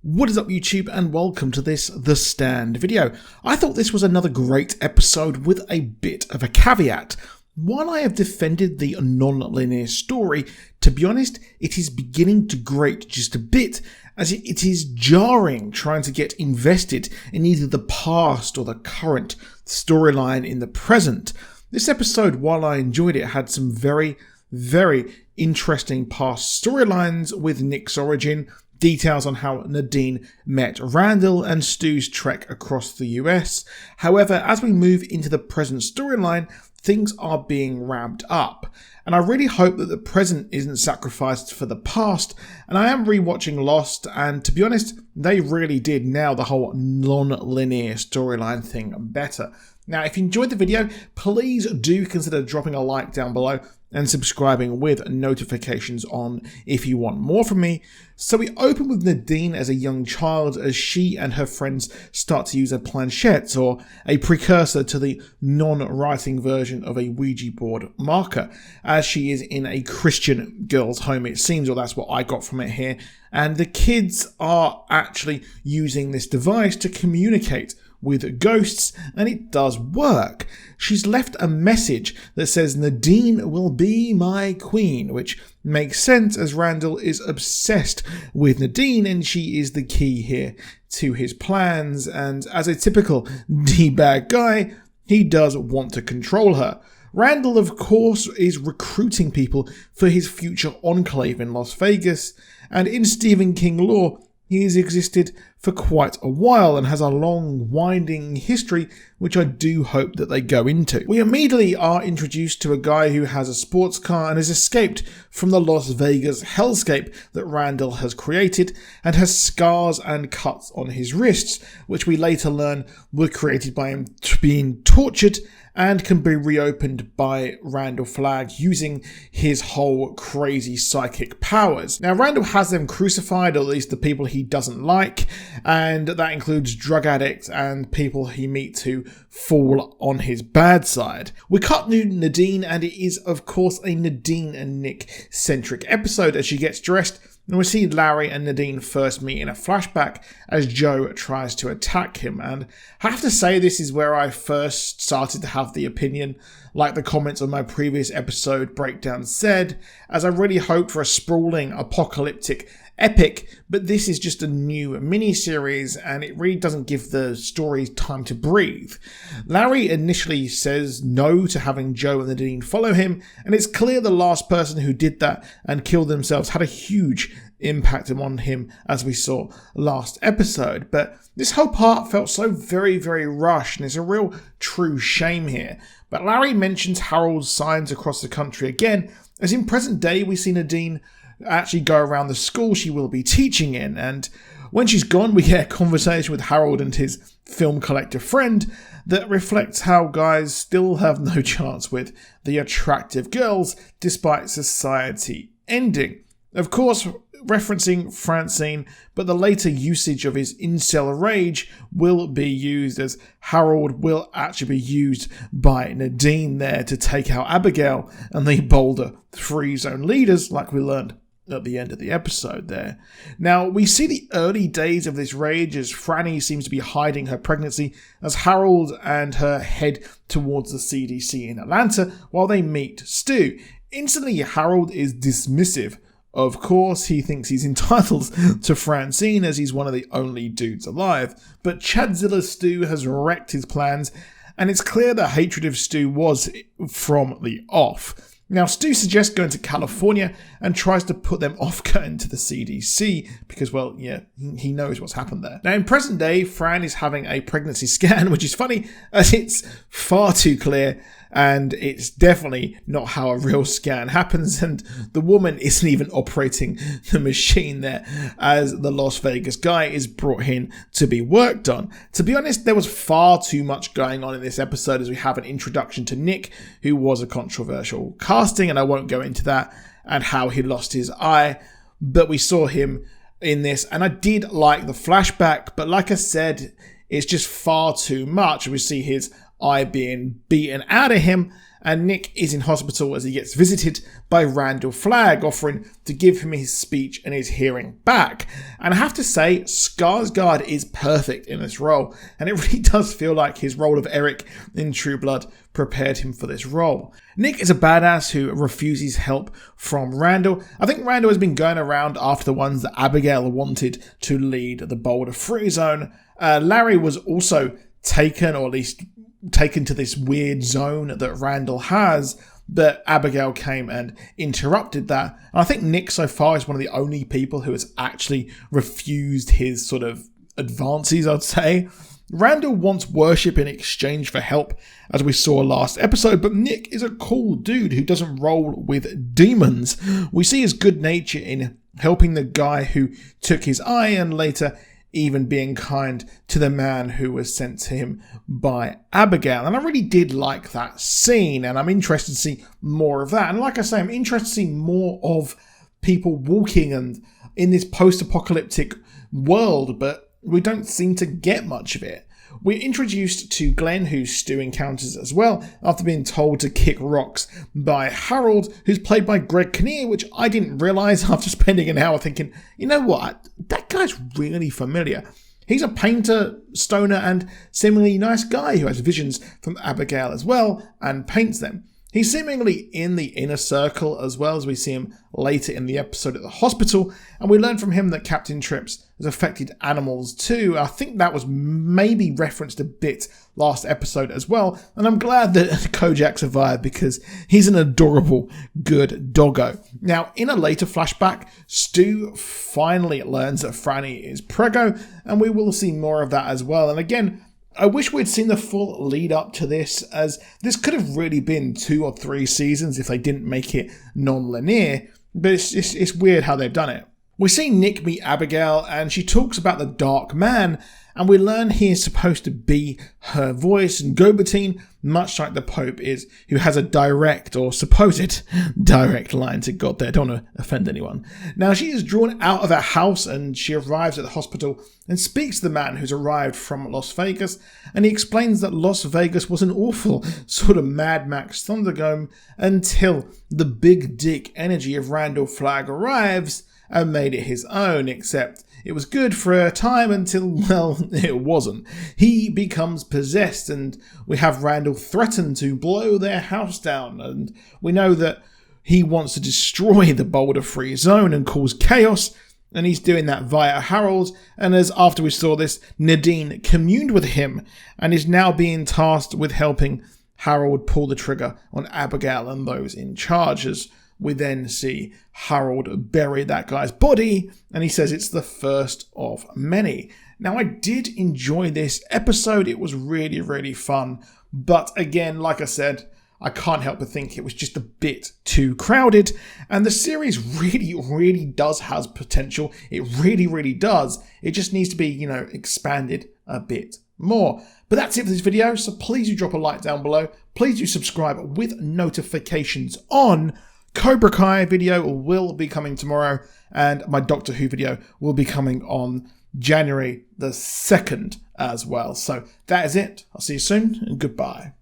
What is up YouTube, and welcome to this The Stand video. I thought this was another great episode with a bit of a caveat. While I have defended the non-linear story, to be honest, it is beginning to grate just a bit, as it is jarring trying to get invested in either the past or the current storyline in the present. This episode, while I enjoyed it, had some very interesting past storylines with Nick's origin, details on how Nadine met Randall, and Stu's trek across the US. However, as we move into the present storyline, things are being ramped up, and I really hope that the present isn't sacrificed for the past. And I am rewatching Lost, and to be honest, they really did nail the whole non-linear storyline thing better. Now, if you enjoyed the video, please do consider dropping a like down below and subscribing with notifications on if you want more from me. So we open with Nadine as a young child as she and her friends start to use a planchette, or a precursor to the non-writing version of a Ouija board marker, as she is in a Christian girl's home, it seems, or that's what I got from it here. And the kids are actually using this device to communicate with ghosts, and it does work. She's left a message that says Nadine will be my queen, which makes sense as Randall is obsessed with Nadine and she is the key here to his plans, and as a typical D-bag guy, he does want to control her. Randall, of course, is recruiting people for his future enclave in Las Vegas, and in Stephen King lore, he has existed for quite a while and has a long, winding history, which I do hope that they go into. We immediately are introduced to a guy who has a sports car and has escaped from the Las Vegas hellscape that Randall has created, and has scars and cuts on his wrists, which we later learn were created by him being tortured and can be reopened by Randall Flagg using his whole crazy psychic powers. Now, Randall has them crucified, or at least the people he doesn't like, and that includes drug addicts and people he meets who fall on his bad side. We cut to Nadine, and it is, of course, a Nadine and Nick centric episode as she gets dressed. And we see Larry and Nadine first meet in a flashback as Joe tries to attack him. And I have to say, this is where I first started to have the opinion, like the comments on my previous episode breakdown said, as I really hoped for a sprawling, apocalyptic epic, but this is just a new mini-series and it really doesn't give the story time to breathe. Larry initially says no to having Joe and Nadine follow him, and it's clear the last person who did that and killed themselves had a huge impact on him, as we saw last episode. But this whole part felt so very rushed, and it's a real true shame here. But Larry mentions Harold's signs across the country again, as in present day we see Nadine actually go around the school she will be teaching in, and when she's gone we get a conversation with Harold and his film collector friend that reflects how guys still have no chance with the attractive girls despite society ending. Of course, referencing Francine, but the later usage of his incel rage will be used, as Harold will actually be used by Nadine there to take out Abigail and the Boulder Free Zone leaders, like we learned at the end of the episode there. Now, we see the early days of this rage as Franny seems to be hiding her pregnancy as Harold and her head towards the CDC in Atlanta while they meet Stu. Instantly, Harold is dismissive. Of course, he thinks he's entitled to Francine as he's one of the only dudes alive, but Chadzilla Stu has wrecked his plans, and it's clear the hatred of Stu was from the off. Now, Stu suggests going to California and tries to put them off going to the CDC because, well, yeah, he knows what's happened there. Now, in present day, Fran is having a pregnancy scan, which is funny as it's far too clear and it's definitely not how a real scan happens, and the woman isn't even operating the machine there as the Las Vegas guy is brought in to be worked on. To be honest, there was far too much going on in this episode, as we have an introduction to Nick, who was a controversial casting, and I won't go into that, and how he lost his eye, but we saw him in this, and I did like the flashback, but like I said, it's just far too much. We see his eye being beaten out of him, and Nick is in hospital as he gets visited by Randall Flagg, offering to give him his speech and his hearing back. And I have to say, Skarsgård is perfect in this role, and it really does feel like his role of Eric in True Blood prepared him for this role. Nick is a badass who refuses help from Randall. I think Randall has been going around after the ones that Abigail wanted to lead the Boulder Free Zone. Larry was also taken, or at least taken to this weird zone that Randall has, but Abigail came and interrupted that. And I think Nick so far is one of the only people who has actually refused his sort of advances, I'd say. Randall wants worship in exchange for help, as we saw last episode, but Nick is a cool dude who doesn't roll with demons. We see his good nature in helping the guy who took his eye, and later even being kind to the man who was sent to him by Abigail. And I really did like that scene, and I'm interested to see more of that. And like I say, I'm interested to see more of people walking and in this post-apocalyptic world, but we don't seem to get much of it. We're introduced to Glenn, who Stu encounters as well, after being told to kick rocks by Harold, who's played by Greg Kinnear, which I didn't realise after spending an hour thinking, you know what, that guy's really familiar. He's a painter, stoner, and seemingly nice guy who has visions from Abigail as well, and paints them. He's seemingly in the inner circle as well, as we see him later in the episode at the hospital, and we learn from him that Captain Trips has affected animals too. I think that was maybe referenced a bit last episode as well, and I'm glad that Kojak survived because he's an adorable, good doggo. Now, in a later flashback, Stu finally learns that Franny is preggo, and we will see more of that as well. And again, I wish we'd seen the full lead up to this, as this could have really been 2 or 3 seasons if they didn't make it non-linear, but it's weird how they've done it. We see Nick meet Abigail, and she talks about the Dark Man, and we learn he is supposed to be her voice, and Gobatine, much like the Pope is, who has a direct, or supposed direct line to God there. Don't want to offend anyone. Now, she is drawn out of her house, and she arrives at the hospital and speaks to the man who's arrived from Las Vegas, and he explains that Las Vegas was an awful sort of Mad Max Thunderdome until the big dick energy of Randall Flagg arrives and made it his own, except it was good for a time until, well, it wasn't. He becomes possessed, and we have Randall threaten to blow their house down, and we know that he wants to destroy the Boulder Free Zone and cause chaos, and he's doing that via Harold. And as after we saw this, Nadine communed with him and is now being tasked with helping Harold pull the trigger on Abigail and those in charge, as we then see Harold bury that guy's body, and he says it's the first of many. Now, I did enjoy this episode. It was really, really fun. But again, like I said, I can't help but think it was just a bit too crowded. And the series really, really does have potential. It really, really does. It just needs to be, expanded a bit more. But that's it for this video. So please do drop a like down below. Please do subscribe with notifications on. Cobra Kai video will be coming tomorrow, and my Doctor Who video will be coming on January the 2nd as well. So that is it. I'll see you soon, and goodbye.